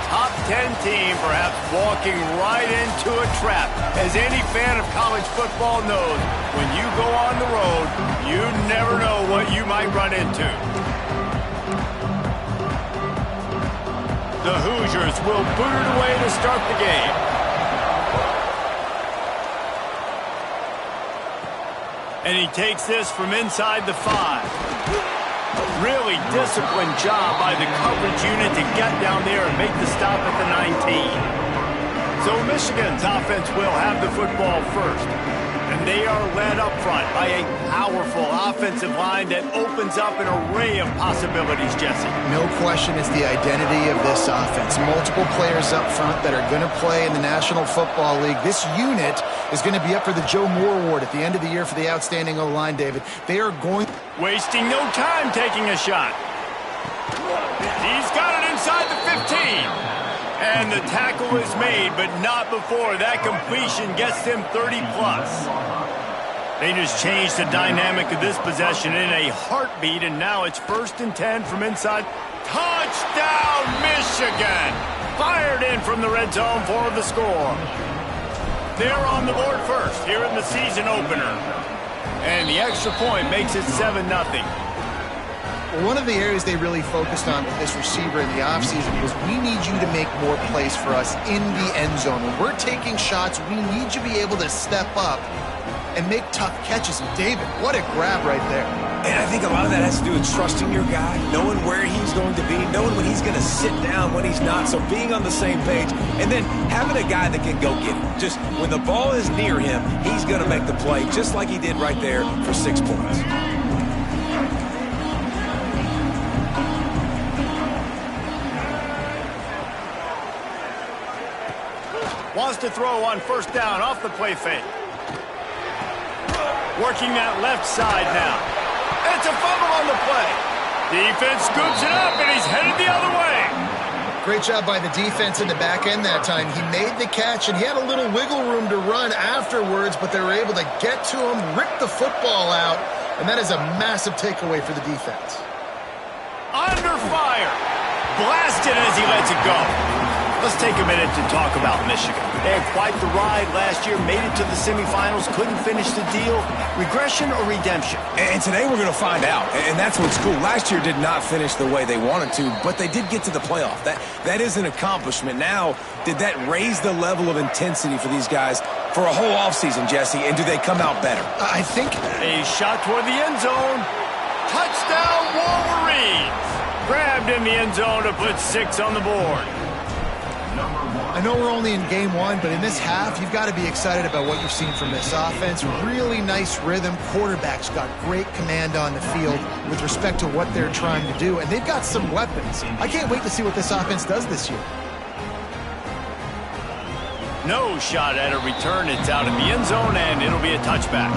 top 10 team perhaps walking right into a trap. As any fan of college football knows, when you go on the road, you never know what you might run into. The Hoosiers will boot it away to start the game. And he takes this from inside the 5. Really disciplined job by the coverage unit to get down there and make the stop at the 19. So Michigan's offense will have the football first. And they are led up front by a powerful offensive line that opens up an array of possibilities, Jesse. No question it's the identity of this offense. Multiple players up front that are going to play in the National Football League. This unit is going to be up for the Joe Moore Award at the end of the year for the outstanding O-line, David. They are going... Wasting no time taking a shot. He's got it inside the 15. And the tackle is made, but not before that completion gets them 30-plus. They just changed the dynamic of this possession in a heartbeat, and now it's 1st and 10 from inside. Touchdown, Michigan! Fired in from the red zone for the score. They're on the board first here in the season opener. And the extra point makes it 7-0. Well, one of the areas they really focused on with this receiver in the offseason was we need you to make more plays for us in the end zone. When we're taking shots, we need you to be able to step up and make tough catches. And David, what a grab right there. And I think a lot of that has to do with trusting your guy, knowing where he's going to be, knowing when he's going to sit down, when he's not. So being on the same page, and then having a guy that can go get it. Just when the ball is near him, he's going to make the play, just like he did right there for 6 points. Wants to throw on 1st down off the play fake. Working that left side now. It's a fumble on the play. Defense scoops it up, and he's headed the other way. Great job by the defense in the back end that time. He made the catch, and he had a little wiggle room to run afterwards, but they were able to get to him, rip the football out, and that is a massive takeaway for the defense. Under fire. Blasted as he lets it go. Let's take a minute to talk about Michigan. They had quite the ride last year, made it to the semifinals, couldn't finish the deal. Regression or redemption? And today we're going to find out, and that's what's cool. Last year did not finish the way they wanted to, but they did get to the playoff. That is an accomplishment. Now, did that raise the level of intensity for these guys for a whole offseason, Jesse, and do they come out better? I think... A shot toward the end zone. Touchdown, Wolverines! Grabbed in the end zone to put 6 on the board. I know we're only in game 1, but in this half, you've got to be excited about what you've seen from this offense. Really nice rhythm. Quarterback's got great command on the field with respect to what they're trying to do, and they've got some weapons. I can't wait to see what this offense does this year. No shot at a return. It's out in the end zone, and it'll be a touchback.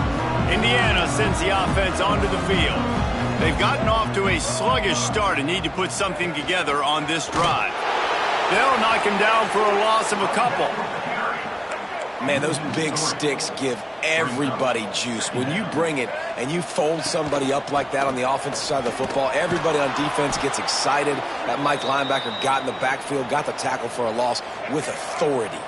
Indiana sends the offense onto the field. They've gotten off to a sluggish start and need to put something together on this drive. They'll knock him down for a loss of a couple. Man, those big sticks give everybody juice. When you bring it and you fold somebody up like that on the offensive side of the football, everybody on defense gets excited. That Mike linebacker got in the backfield, got the tackle for a loss with authority.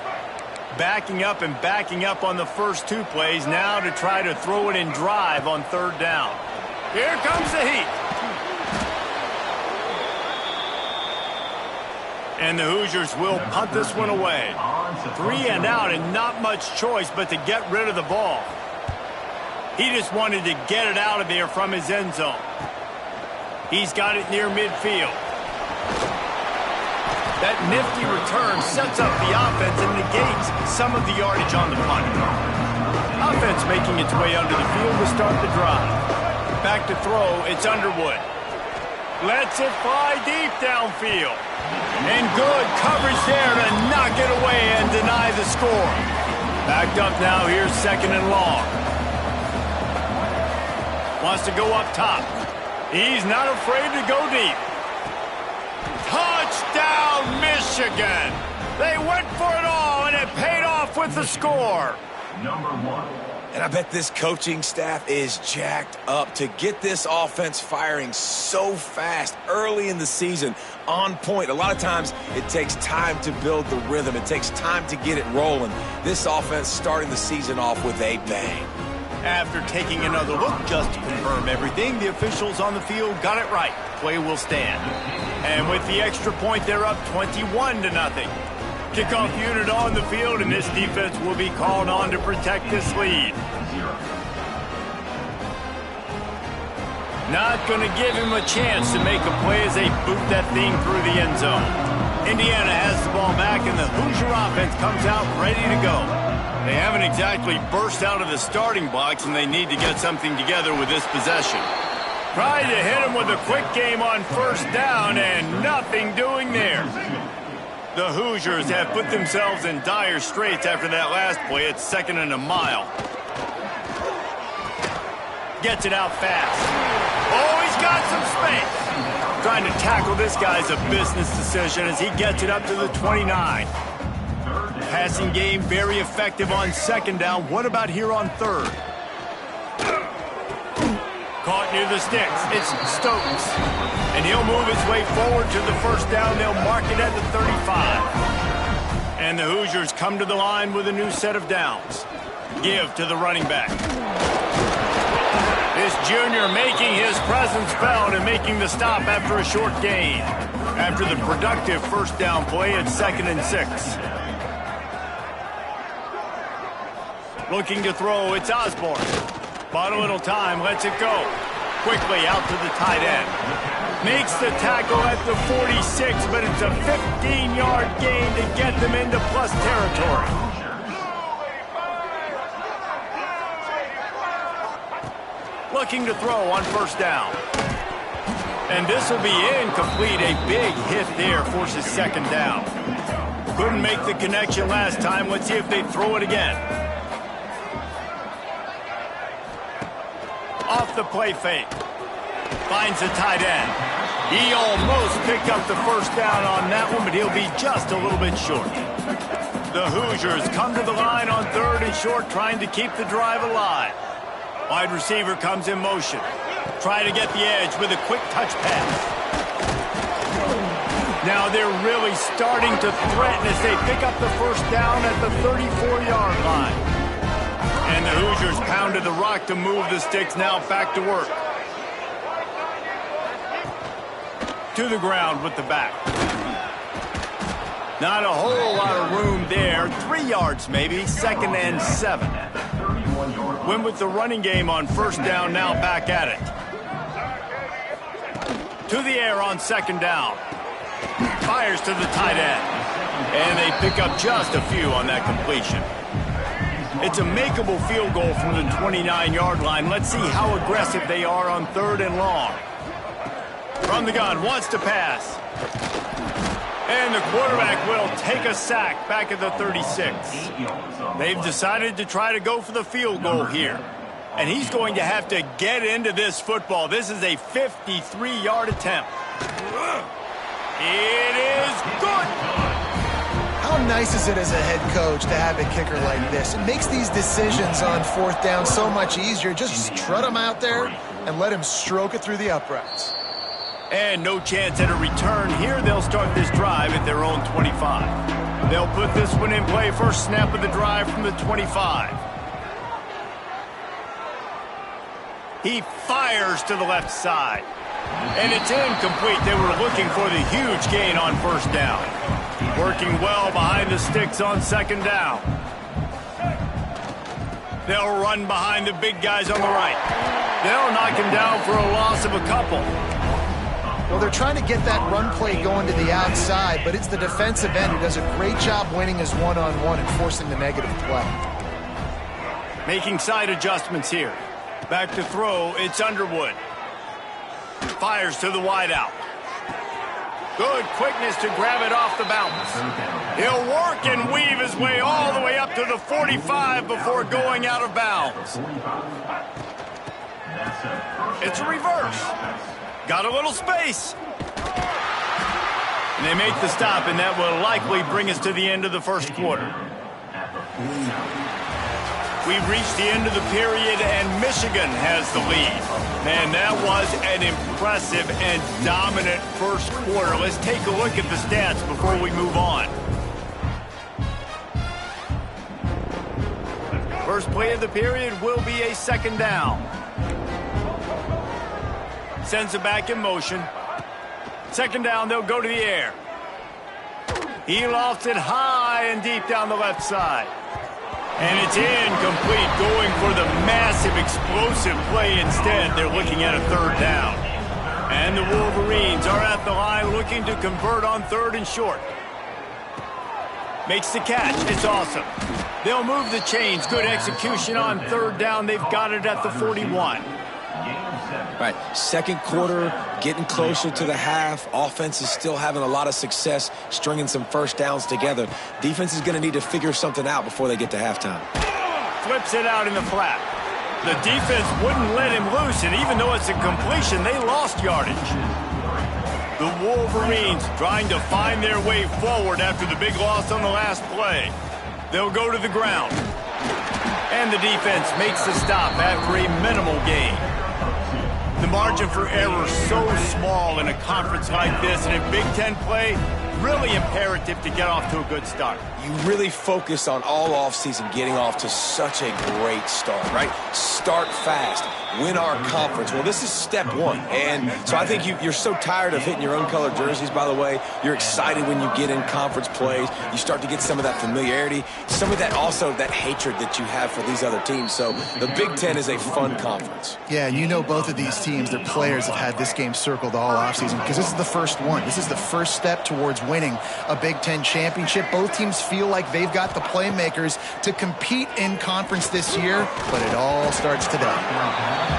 Backing up and backing up on the first 2 plays now to try to throw it in drive on 3rd down. Here comes the heat. And the Hoosiers will punt this one away. 3 and out and not much choice but to get rid of the ball. He just wanted to get it out of there from his end zone. He's got it near midfield. That nifty return sets up the offense and negates some of the yardage on the punt. Offense making its way under the field to start the drive. Back to throw, it's Underwood. Lets it fly deep downfield. And good coverage there to knock it away and deny the score. Backed up now, here's 2nd and long. Wants to go up top. He's not afraid to go deep. Touchdown, Michigan! They went for it all, and it paid off with the score. Number 1. And I bet this coaching staff is jacked up to get this offense firing so fast early in the season, on point. A lot of times it takes time to build the rhythm. It takes time to get it rolling. This offense starting the season off with a bang. After taking another look just to confirm everything, the officials on the field got it right. Play will stand. And with the extra point, they're up 21-0. Kickoff unit on the field, and this defense will be called on to protect this lead. Not going to give him a chance to make a play as they boot that thing through the end zone. Indiana has the ball back, and the Hoosier offense comes out ready to go. They haven't exactly burst out of the starting blocks, and they need to get something together with this possession. Trying to hit him with a quick game on first down, and nothing doing there. The Hoosiers have put themselves in dire straits after that last play. It's 2nd and a mile. Gets it out fast. Oh, he's got some space. Trying to tackle this guy's a business decision as he gets it up to the 29. Passing game very effective on 2nd down. What about here on 3rd? Caught near the sticks. It's Stokes. And he'll move his way forward to the first down. They'll mark it at the 35. And the Hoosiers come to the line with a new set of downs. Give to the running back. This junior making his presence felt and making the stop after a short gain. After the productive first down play, it's 2nd and 6. Looking to throw, it's Osborne. Bought a little time, lets it go. Quickly out to the tight end. Makes the tackle at the 46, but it's a 15-yard gain to get them into plus territory. Looking to throw on first down. And this will be incomplete. A big hit there forces 2nd down. Couldn't make the connection last time. Let's see if they throw it again. Off the play fake. Finds the tight end. He almost picked up the first down on that one, but he'll be just a little bit short. The Hoosiers come to the line on 3rd and short, trying to keep the drive alive. Wide receiver comes in motion. Try to get the edge with a quick touch pass. Now they're really starting to threaten as they pick up the first down at the 34-yard line. And the Hoosiers pounded the rock to move the sticks, now back to work. To the ground with the back. Not a whole lot of room there. 3 yards maybe, 2nd and 7. Went with the running game on first down, now back at it. To the air on 2nd down. Fires to the tight end. And they pick up just a few on that completion. It's a makeable field goal from the 29-yard line. Let's see how aggressive they are on 3rd and long. From the gun, wants to pass. And the quarterback will take a sack back at the 36. They've decided to try to go for the field goal here. And he's going to have to get into this football. This is a 53-yard attempt. It is good. How nice is it as a head coach to have a kicker like this? It makes these decisions on 4th down so much easier. Just strut him out there and let him stroke it through the uprights. And no chance at a return here. They'll start this drive at their own 25. They'll put this one in play. First snap of the drive from the 25. He fires to the left side. And it's incomplete. They were looking for the huge gain on first down. Working well behind the sticks on 2nd down. They'll run behind the big guys on the right. They'll knock him down for a loss of a couple. Well, they're trying to get that run play going to the outside, but it's the defensive end who does a great job winning his one-on-one and forcing the negative play. Making side adjustments here. Back to throw, it's Underwood. Fires to the wideout. Good quickness to grab it off the bounce. He'll work and weave his way all the way up to the 45 before going out of bounds. It's a reverse. Got a little space. And they make the stop, and that will likely bring us to the end of the first quarter. We've reached the end of the period, and Michigan has the lead. Man, that was an impressive and dominant first quarter. Let's take a look at the stats before we move on. First play of the period will be a second down. Sends it back in motion. Second down, they'll go to the air. He lofts it high and deep down the left side. And it's incomplete, going for the massive explosive play instead. They're looking at a third down. And the Wolverines are at the line looking to convert on third and short. Makes the catch. It's awesome. They'll move the chains. Good execution on third down. They've got it at the 41. Right, second quarter, getting closer to the half. Offense is still having a lot of success stringing some first downs together. Defense is going to need to figure something out before they get to halftime. Flips it out in the flat. The defense wouldn't let him loose, and even though it's a completion, they lost yardage. The Wolverines trying to find their way forward after the big loss on the last play. They'll go to the ground. And the defense makes the stop after a minimal gain. The margin for error so small in a conference like this, and in Big Ten play, really imperative to get off to a good start. You really focus on all offseason getting off to such a great start, right? Start fast, win our conference. Well, this is step one. And so I think you're so tired of hitting your own colored jerseys, by the way. You're excited when you get in conference plays. You start to get some of that familiarity, some of that also that hatred that you have for these other teams. So the Big Ten is a fun conference. Yeah, and you know both of these teams, their players have had this game circled all offseason because this is the first one. This is the first step towards winning a Big Ten championship. Both teams feel like they've got the playmakers to compete in conference this year, but it all starts today.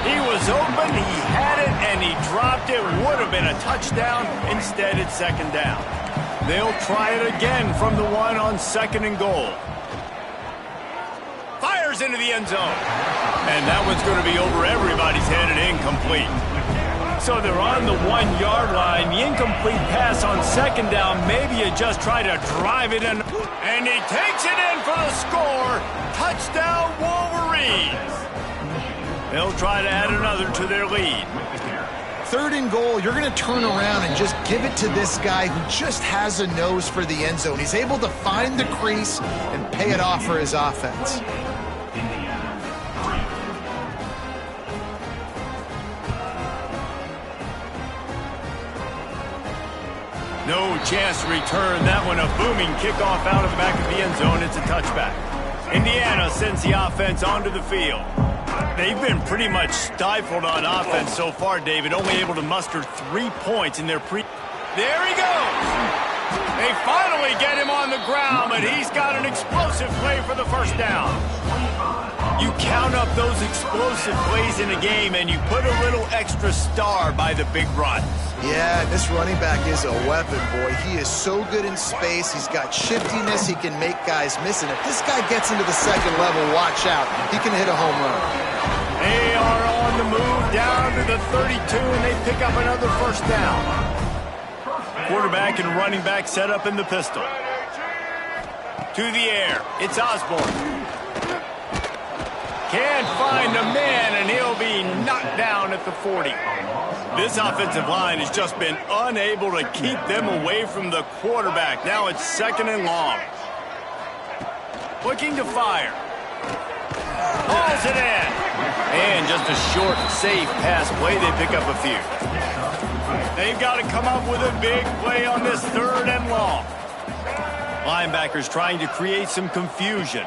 He was open, he had it, and he dropped it. Would have been a touchdown. Instead, it's second down. They'll try it again from the one on second and goal. Fires into the end zone. And that one's going to be over everybody's head and incomplete. So they're on the 1 yard line. The incomplete pass on second down. Maybe you just try to drive it in. And he takes it in for the score. Touchdown, Wolverines. They'll try to add another to their lead. Third and goal, you're going to turn around and just give it to this guy who just has a nose for the end zone. He's able to find the crease and pay it off for his offense. No chance to return that one. A booming kickoff out of the back of the end zone. It's a touchback. Indiana sends the offense onto the field. They've been pretty much stifled on offense so far, David. Only able to muster 3 points in their There he goes! They finally get him on the ground, but he's got an explosive play for the first down. You count up those explosive plays in a game, and you put a little extra star by the big runs. Yeah, this running back is a weapon, boy. He is so good in space. He's got shiftiness. He can make guys miss. And if this guy gets into the second level, watch out. He can hit a home run. They are on the move down to the 32, and they pick up another first down. Quarterback and running back set up in the pistol. To the air. It's Osborne. Can't find a man, and he'll be knocked down at the 40. This offensive line has just been unable to keep them away from the quarterback. Now it's second and long. Looking to fire. Hauls it in. And just a short, safe pass play. They pick up a few. They've got to come up with a big play on this third and long. Linebackers trying to create some confusion.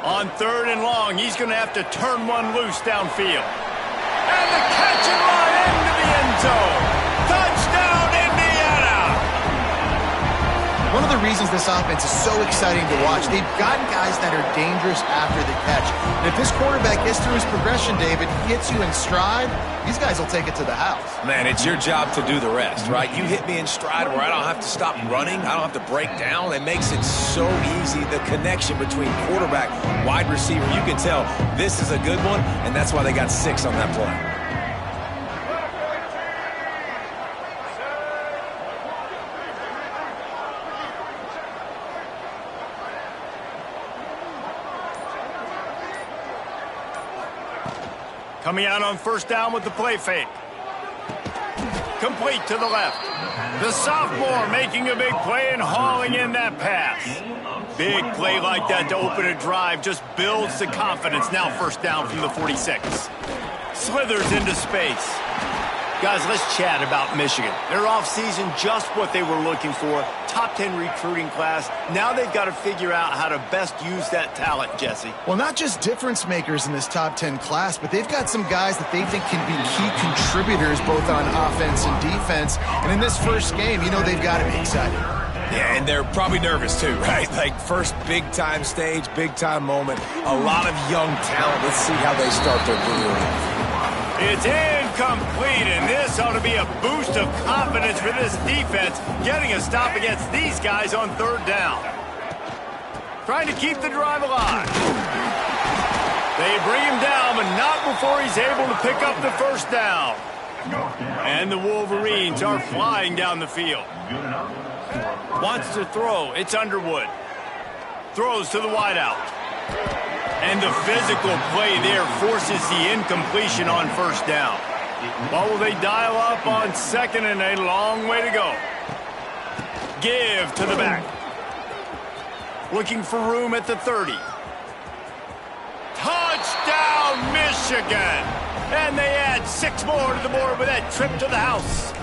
On third and long, he's going to have to turn one loose downfield. And the catch and run into the end zone. Touchdown, Indiana! One of the reasons this offense is so exciting to watch, they've got guys that are dangerous after the catch. And if this quarterback gets through his progression, David, gets you in stride, these guys will take it to the house. Man, it's your job to do the rest, right? You hit me in stride where I don't have to stop running. I don't have to break down. It makes it so easy. The connection between quarterback, wide receiver, you can tell this is a good one, and that's why they got 6 on that play. Coming out on first down with the play fake. Complete to the left. The sophomore making a big play and hauling in that pass. Big play like that to open a drive just builds the confidence. Now first down from the 46. Slithers into space. Guys, let's chat about Michigan. Their offseason, just what they were looking for. Top 10 recruiting class. Now they've got to figure out how to best use that talent, Jesse. Well, not just difference makers in this top 10 class, but they've got some guys that they think can be key contributors both on offense and defense. And in this first game, you know they've got to be excited. Yeah, and they're probably nervous too, right? Like first big-time stage, big-time moment. A lot of young talent. Let's see how they start their career. It's incomplete, and this ought to be a boost of confidence for this defense, getting a stop against these guys on third down. Trying to keep the drive alive. They bring him down, but not before he's able to pick up the first down. And the Wolverines are flying down the field. Wants to throw. It's Underwood. Throws to the wideout. And the physical play there forces the incompletion on first down. What will they dial up on second and a long way to go? Give to the back. Looking for room at the 30. Touchdown, Michigan! And they add 6 more to the board with that trip to the house.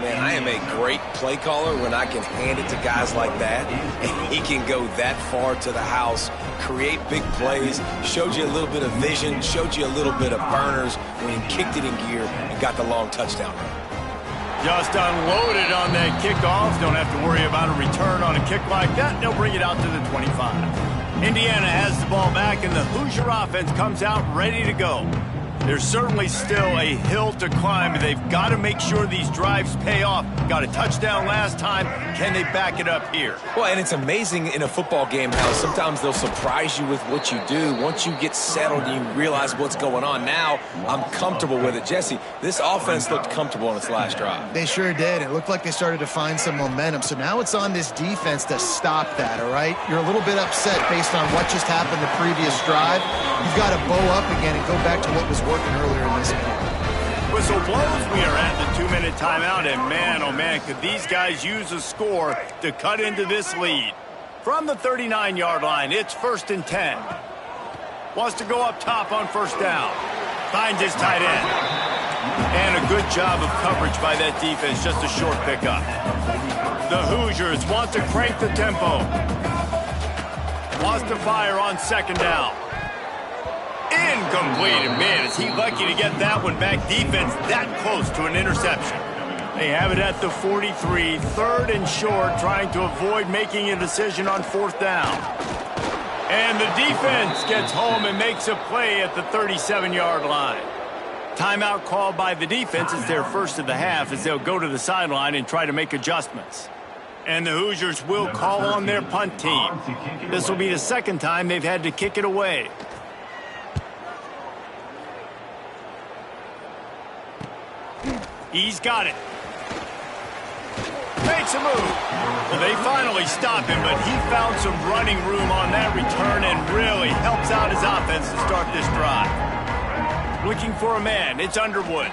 Man, I am a great play caller when I can hand it to guys like that. And he can go that far to the house, create big plays, showed you a little bit of vision, showed you a little bit of burners when he kicked it in gear and got the long touchdown run. Just unloaded on that kickoff. Don't have to worry about a return on a kick like that. They'll bring it out to the 25. Indiana has the ball back, and the Hoosier offense comes out ready to go. There's certainly still a hill to climb, but they've got to make sure these drives pay off. Got a touchdown last time. Can they back it up here? Well, and it's amazing in a football game how sometimes they'll surprise you with what you do. Once you get settled and you realize what's going on, now I'm comfortable with it. Jesse, this offense looked comfortable on its last drive. They sure did. It looked like they started to find some momentum. So now it's on this defense to stop that, all right? You're a little bit upset based on what just happened the previous drive. You've got to bow up again and go back to what was working earlier in this game. Whistle blows. We are at the 2-minute timeout, and man, oh man, could these guys use a score to cut into this lead. From the 39-yard line, it's 1st and 10. Wants to go up top on first down. Finds his tight end. And a good job of coverage by that defense, just a short pickup. The Hoosiers want to crank the tempo. Wants to fire on second down. Incomplete, and man, is he lucky to get that one back. Defense that close to an interception. They have it at the 43, 3rd and short, trying to avoid making a decision on 4th down. And the defense gets home and makes a play at the 37-yard line. Timeout called by the defense. It's their first of the half as they'll go to the sideline and try to make adjustments. And the Hoosiers will call on their punt team. This will be the second time they've had to kick it away. He's got it. Makes a move. Well, they finally stop him, but he found some running room on that return and really helps out his offense to start this drive. Looking for a man. It's Underwood.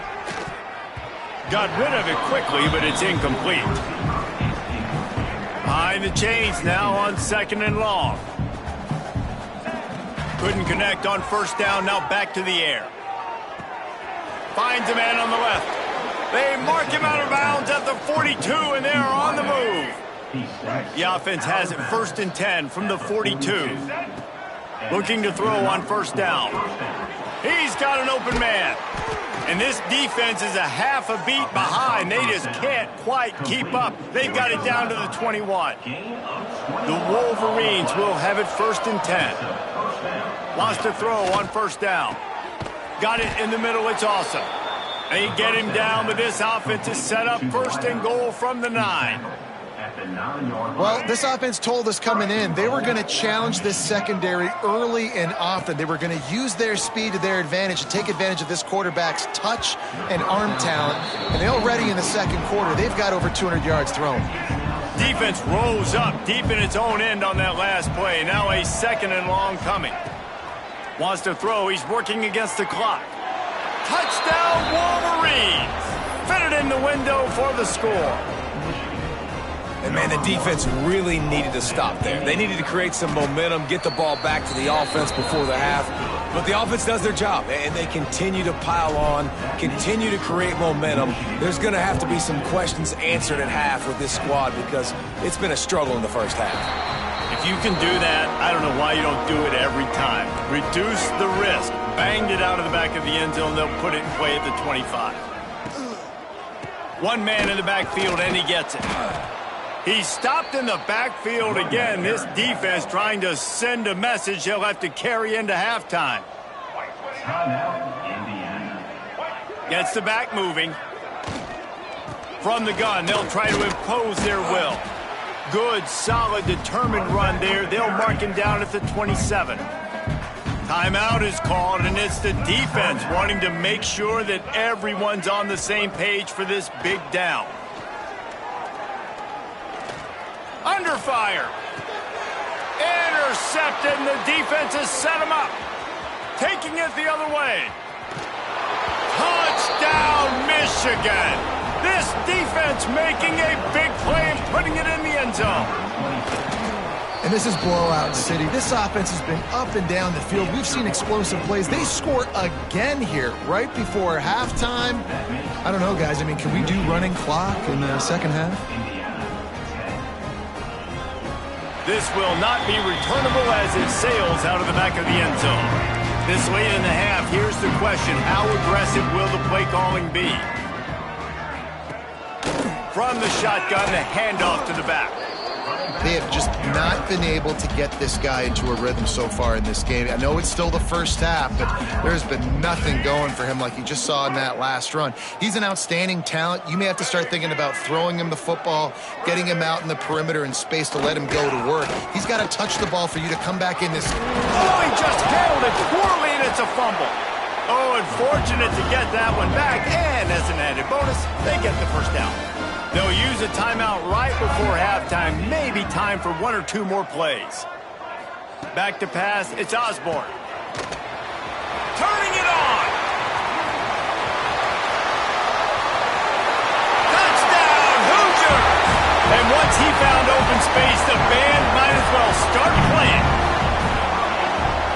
Got rid of it quickly, but it's incomplete. Behind the chains now on 2nd and long. Couldn't connect on first down. Now back to the air. Finds a man on the left. They mark him out of bounds at the 42, and they're on the move. The offense has it 1st and 10 from the 42. Looking to throw on first down. He's got an open man. And this defense is a half a beat behind. They just can't quite keep up. They've got it down to the 21. The Wolverines will have it 1st and 10. Wants to throw on first down. Got it in the middle. It's awesome. They get him down, but this offense is set up 1st and goal from the 9. Well, this offense told us coming in they were going to challenge this secondary early and often. They were going to use their speed to their advantage and take advantage of this quarterback's touch and arm talent. And already in the second quarter, they've got over 200 yards thrown. Defense rose up deep in its own end on that last play. Now a 2nd and long coming. Wants to throw. He's working against the clock. Touchdown, Wolverines! Fitted in the window for the score. And, man, the defense really needed to stop there. They needed to create some momentum, get the ball back to the offense before the half. But the offense does their job, and they continue to pile on, continue to create momentum. There's going to have to be some questions answered at half with this squad because it's been a struggle in the first half. If you can do that, I don't know why you don't do it every time. Reduce the risk. Banged it out of the back of the end zone. They'll put it in play at the 25. One man in the backfield, and he gets it. He's stopped in the backfield again. This defense trying to send a message they'll have to carry into halftime. Gets the back moving. From the gun, they'll try to impose their will. Good, solid, determined run there. They'll mark him down at the 27. Timeout is called, and it's the defense wanting to make sure that everyone's on the same page for this big down. Under fire. Intercepted, and the defense has set him up. Taking it the other way. Touchdown, Michigan. This defense making a big play and putting it in the end zone. And this is blowout city. This offense has been up and down the field. We've seen explosive plays. They score again here right before halftime. I don't know, guys. I mean, can we do running clock in the second half? This will not be returnable as it sails out of the back of the end zone. This late in the half, here's the question. How aggressive will the play calling be? From the shotgun, a handoff to the back. They have just not been able to get this guy into a rhythm so far in this game. I know it's still the first half, but there's been nothing going for him like you just saw in that last run. He's an outstanding talent. You may have to start thinking about throwing him the football, getting him out in the perimeter in space to let him go to work. He's got to touch the ball for you to come back in this. Oh, he just handled it poorly, and it's a fumble. Oh, unfortunate to get that one back, and as an added bonus, they get the first down. They'll use a timeout right before halftime. Maybe time for one or two more plays. Back to pass. It's Osborne. Turning it on. Touchdown, Hoosier! And once he found open space, the band might as well start playing.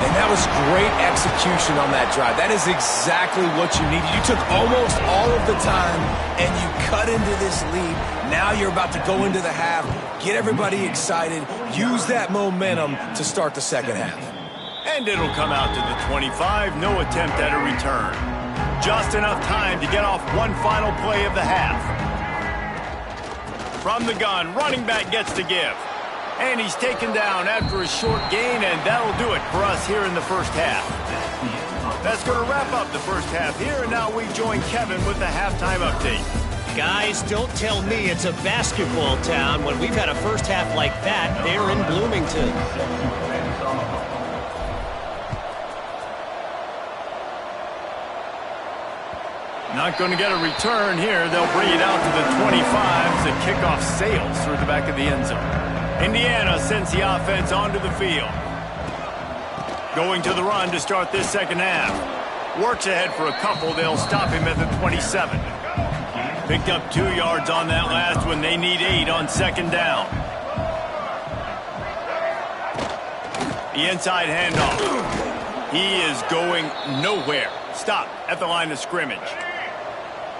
And that was great execution on that drive. That is exactly what you needed. You took almost all of the time, and you cut into this lead. Now you're about to go into the half, get everybody excited, use that momentum to start the second half. And it'll come out to the 25. No attempt at a return. Just enough time to get off one final play of the half. From the gun, running back gets to give. And he's taken down after a short gain, and that'll do it for us here in the first half. That's going to wrap up the first half here, and now we join Kevin with the halftime update. Guys, don't tell me it's a basketball town when we've had a first half like that there in Bloomington. Not going to get a return here. They'll bring it out to the 25 as the kickoff sails through the back of the end zone. Indiana sends the offense onto the field. Going to the run to start this second half. Works ahead for a couple. They'll stop him at the 27. Picked up 2 yards on that last one. They need 8 on second down. The inside handoff. He is going nowhere. Stop at the line of scrimmage.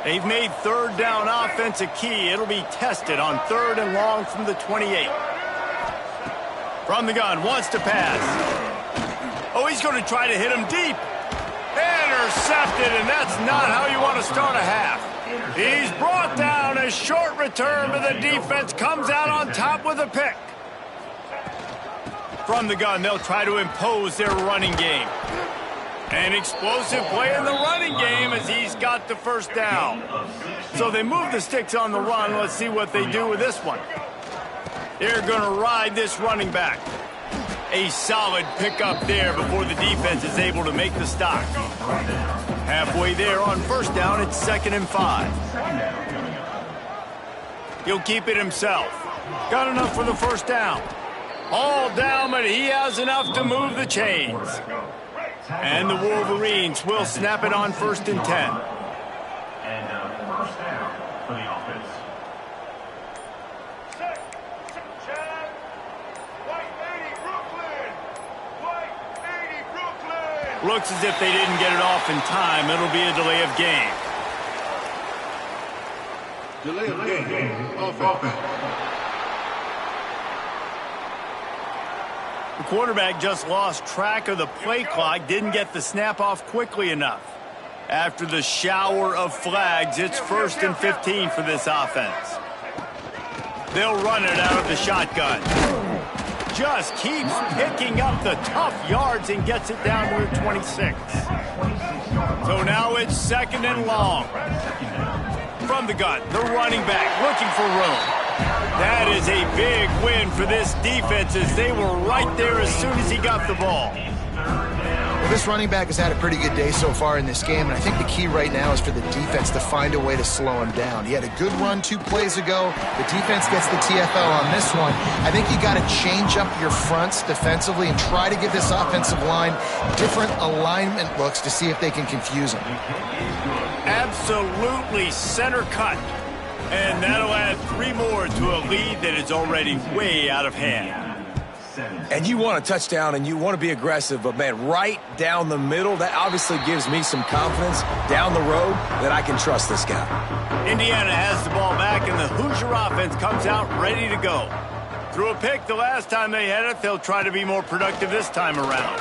They've made third down offense a key. It'll be tested on 3rd and long from the 28. From the gun, wants to pass. Oh, he's going to try to hit him deep. Intercepted, and that's not how you want to start a half. He's brought down. A short return, but the defense comes out on top with a pick. From the gun, they'll try to impose their running game. An explosive play in the running game as he's got the first down. So they move the sticks on the run. Let's see what they do with this one. They're going to ride this running back. A solid pickup there before the defense is able to make the stop. Halfway there on first down, it's 2nd and 5. He'll keep it himself. Got enough for the first down. All down, but he has enough to move the chains. And the Wolverines will snap it on 1st and 10. And first down for the offense. Looks as if they didn't get it off in time. It'll be a delay of game. Delay of game. Offense. The quarterback just lost track of the play clock, didn't get the snap off quickly enough. After the shower of flags, it's 1st and 15 for this offense. They'll run it out of the shotgun. Just keeps picking up the tough yards and gets it down to the 26. So now it's 2nd and long. From the gun, the running back looking for room. That is a big win for this defense as they were right there as soon as he got the ball. Well, this running back has had a pretty good day so far in this game, and I think the key right now is for the defense to find a way to slow him down. He had a good run 2 plays ago. The defense gets the TFL on this one. I think you got to change up your fronts defensively and try to give this offensive line different alignment looks to see if they can confuse him. Absolutely center cut. And that'll add 3 more to a lead that is already way out of hand. And you want a touchdown and you want to be aggressive, but man, right down the middle, that obviously gives me some confidence down the road that I can trust this guy. Indiana has the ball back and the Hoosier offense comes out ready to go. Threw a pick the last time they had it, they'll try to be more productive this time around.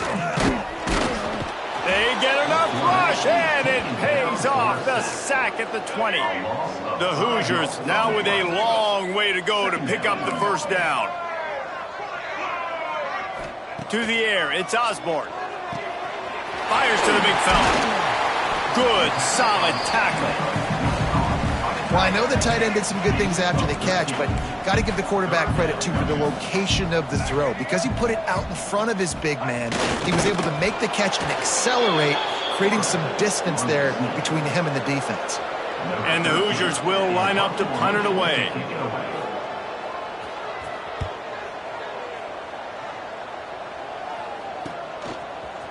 They get enough rush and it pays off. The sack at the 20. The Hoosiers now with a long way to go to pick up the 1st down. To the air, it's Osborne. Fires to the big fella. Good, solid tackle. Well, I know the tight end did some good things after the catch, but got to give the quarterback credit, too, for the location of the throw. Because he put it out in front of his big man, he was able to make the catch and accelerate, creating some distance there between him and the defense. And the Hoosiers will line up to punt it away.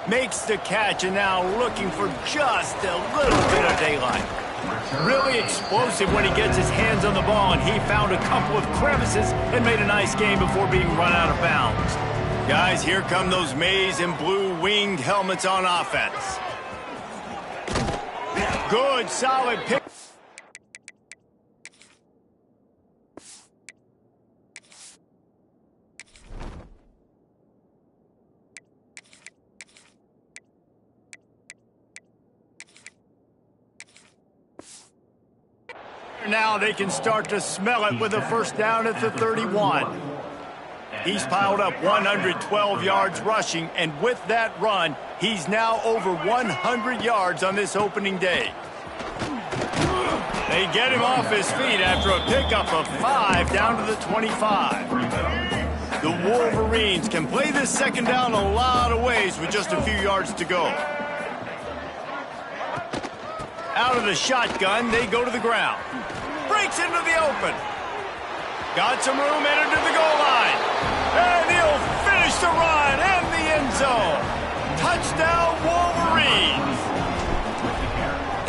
Makes the catch and now looking for just a little bit of daylight. Really explosive when he gets his hands on the ball, and he found a couple of crevices and made a nice game before being run out of bounds. Guys, here come those maize and blue winged helmets on offense. Good, solid pick. Now they can start to smell it with a 1st down at the 31. He's piled up 112 yards rushing, and with that run, he's now over 100 yards on this opening day. They get him off his feet after a pickup of 5 down to the 25. The Wolverines can play this 2nd down a lot of ways with just a few yards to go. Out of the shotgun, they go to the ground. Breaks into the open. Got some room, entered to the goal line. And he'll finish the run and the end zone. Touchdown, Wolverines.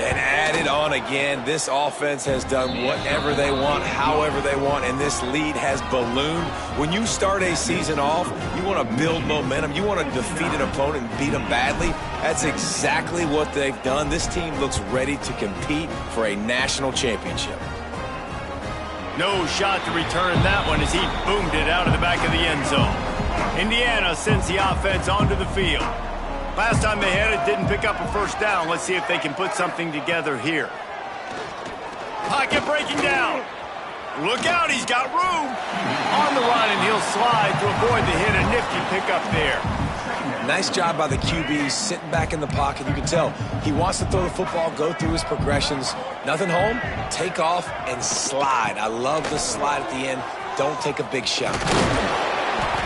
And added on again, this offense has done whatever they want, however they want, and this lead has ballooned. When you start a season off, you want to build momentum. You want to defeat an opponent and beat them badly. That's exactly what they've done. This team looks ready to compete for a national championship. No shot to return that one as he boomed it out of the back of the end zone. Indiana sends the offense onto the field. Last time they had it, didn't pick up a 1st down. Let's see if they can put something together here. Pocket breaking down. Look out, he's got room. On the run, and he'll slide to avoid the hit. A nifty pickup there. Nice job by the QB, sitting back in the pocket. You can tell he wants to throw the football, go through his progressions. Nothing home, take off, and slide. I love the slide at the end. Don't take a big shot.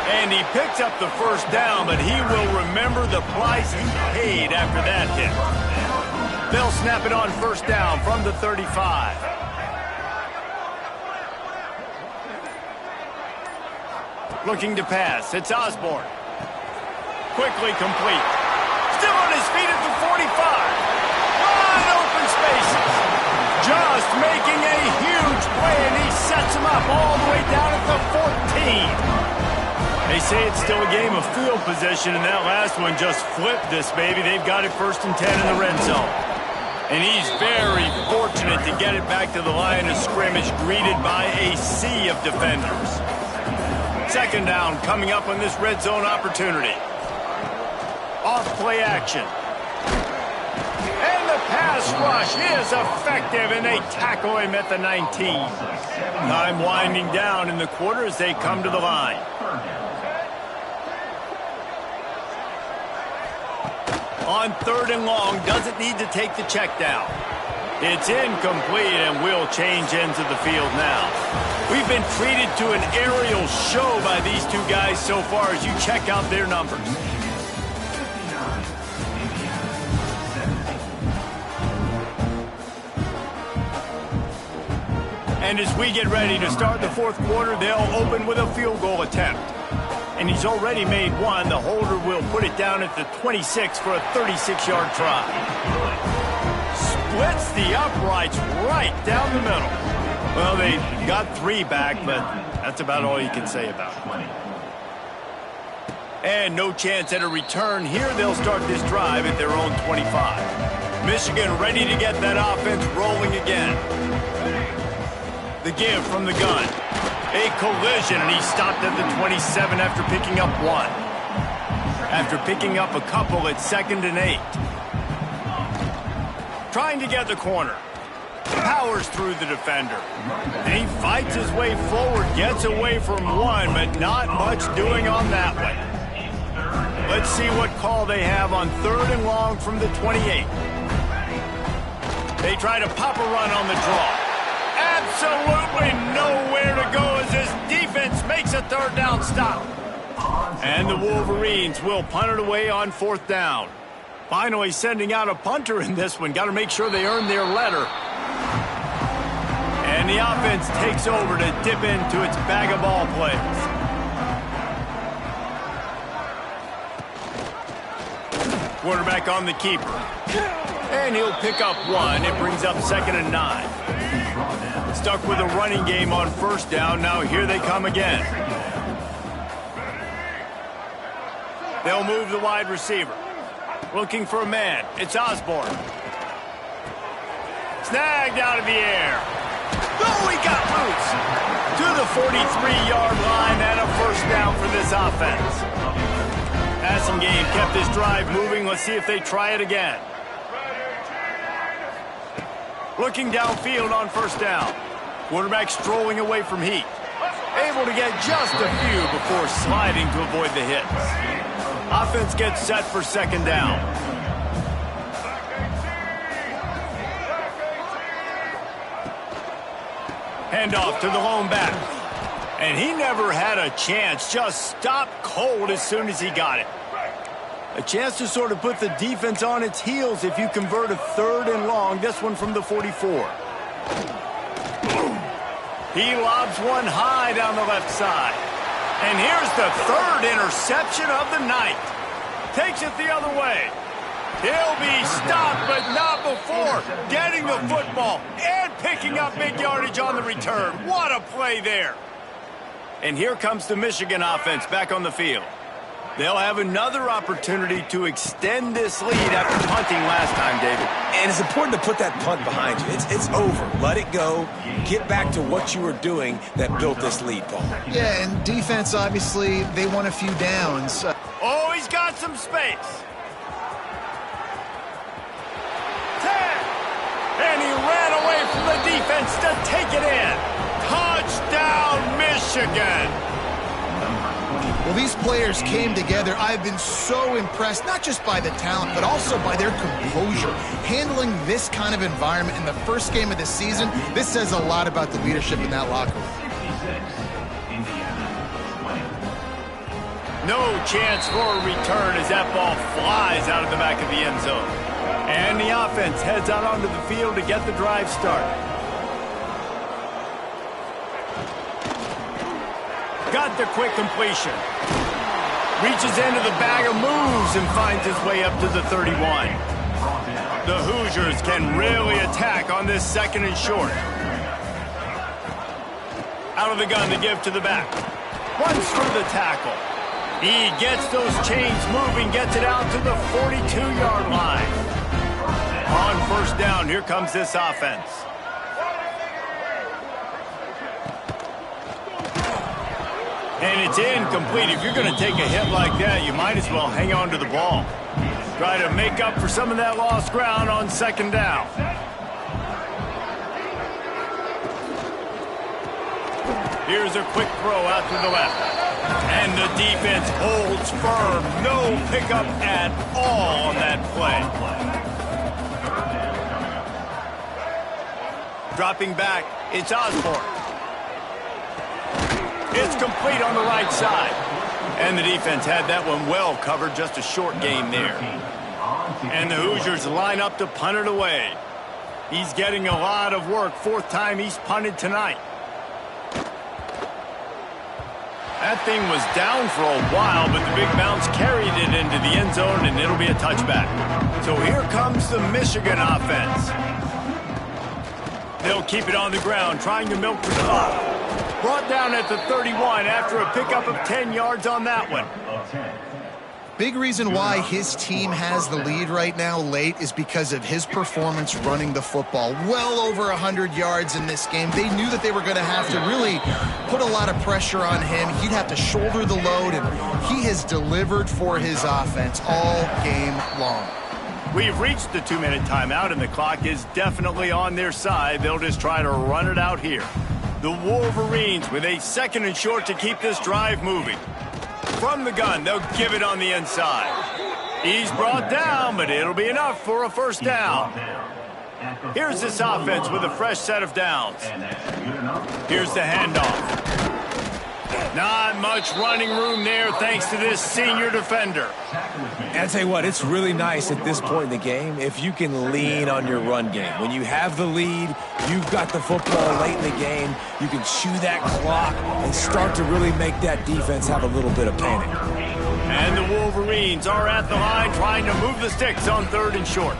And he picks up the 1st down, but he will remember the price he paid after that hit. They'll snap it on 1st down from the 35. Looking to pass. It's Osborne. Quickly complete. Still on his feet at the 45. Wide open spaces. Just making a huge play, and he sets him up all the way down at the 14. They say it's still a game of field position, and that last one just flipped this baby. They've got it 1st and 10 in the red zone. And he's very fortunate to get it back to the line of scrimmage, greeted by a sea of defenders. 2nd down coming up on this red zone opportunity. Off play action. And the pass rush is effective, and they tackle him at the 19. Time winding down in the quarter as they come to the line. On 3rd and long, doesn't need to take the check down. It's incomplete, and will change ends of the field now. We've been treated to an aerial show by these two guys so far as you check out their numbers. And as we get ready to start the 4th quarter, they'll open with a field goal attempt. And he's already made one. The holder will put it down at the 26 for a 36-yard try. Splits the uprights right down the middle. Well, they got 3 back, but that's about all you can say about it. And no chance at a return here. They'll start this drive at their own 25. Michigan ready to get that offense rolling again. The give from the gun. A collision, and he stopped at the 27 after picking up 1. After picking up a couple at 2nd and 8. Trying to get the corner. Powers through the defender. And he fights his way forward, gets away from 1, but not much doing on that one. Let's see what call they have on 3rd and long from the 28. They try to pop a run on the draw. Absolutely nowhere to go as this defense makes a 3rd down stop. And the Wolverines will punt it away on 4th down. Finally sending out a punter in this one. Got to make sure they earn their letter. And the offense takes over to dip into its bag of ball plays. Quarterback on the keeper. And he'll pick up 1. It brings up 2nd and 9. Stuck with a running game on 1st down. Now here they come again. They'll move the wide receiver. Looking for a man. It's Osborne. Snagged out of the air. Oh, he got loose. To the 43-yard line and a 1st down for this offense. Passing game kept this drive moving. Let's see if they try it again. Looking downfield on 1st down. Quarterback strolling away from heat. Able to get just a few before sliding to avoid the hits. Offense gets set for 2nd down. Handoff to the lone back. And he never had a chance. Just stopped cold as soon as he got it. A chance to sort of put the defense on its heels if you convert a 3rd and long. This one from the 44. He lobs one high down the left side. And here's the 3rd interception of the night. Takes it the other way. He'll be stopped, but not before getting the football and picking up big yardage on the return. What a play there. And here comes the Michigan offense back on the field. They'll have another opportunity to extend this lead after punting last time, David. And it's important to put that punt behind you. It's over. Let it go. Get back to what you were doing that built this lead, Paul. Yeah, and defense, obviously, they won a few downs. Oh, he's got some space. 10. And he ran away from the defense to take it in. Touchdown, Michigan. Well, these players came together. I've been so impressed, not just by the talent, but also by their composure. Handling this kind of environment in the first game of the season, this says a lot about the leadership in that locker room. No chance for a return as that ball flies out of the back of the end zone. And the offense heads out onto the field to get the drive started. Got the quick completion. Reaches into the bag of moves and finds his way up to the 31. The Hoosiers can really attack on this second and short. Out of the gun to give to the back. Runs for the tackle. He gets those chains moving, gets it out to the 42-yard line. On first down, here comes this offense. And it's incomplete. If you're going to take a hit like that, you might as well hang on to the ball. Try to make up for some of that lost ground on second down. Here's a quick throw out to the left. And the defense holds firm. No pickup at all on that play. Dropping back, it's Osborne. It's complete on the right side. And the defense had that one well covered, just a short game there. And the Hoosiers line up to punt it away. He's getting a lot of work. Fourth time he's punted tonight. That thing was down for a while, but the big bounce carried it into the end zone, and it'll be a touchback. So here comes the Michigan offense. They'll keep it on the ground, trying to milk the clock. Brought down at the 31 after a pickup of 10 yards on that one. Big reason why his team has the lead right now late is because of his performance running the football. Well over 100 yards in this game. They knew that they were going to have to really put a lot of pressure on him. He'd have to shoulder the load, and he has delivered for his offense all game long. We've reached the 2-minute timeout, and the clock is definitely on their side. They'll just try to run it out here. The Wolverines with a second and short to keep this drive moving. From the gun, they'll give it on the inside. He's brought down, but it'll be enough for a first down. Here's this offense with a fresh set of downs. Here's the handoff. Not much running room there thanks to this senior defender. And I tell you what, it's really nice at this point in the game if you can lean on your run game. When you have the lead, you've got the football late in the game, you can chew that clock and start to really make that defense have a little bit of panic. And the Wolverines are at the line trying to move the sticks on third and short.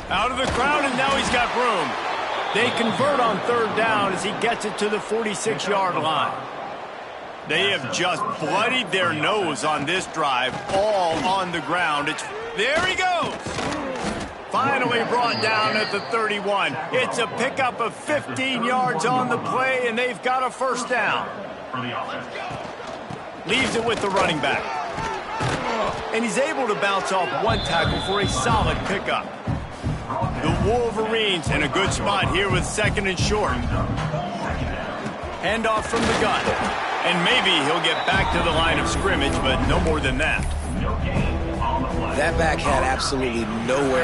Out of the crowd, and now he's got room. They convert on third down as he gets it to the 46-yard line. They have just bloodied their nose on this drive, all on the ground. There he goes. Finally brought down at the 31. It's a pickup of 15 yards on the play, and they've got a first down. Leaves it with the running back. And he's able to bounce off one tackle for a solid pickup. The Wolverines in a good spot here with second and short. Handoff from the gun. And maybe he'll get back to the line of scrimmage, but no more than that. That back had absolutely nowhere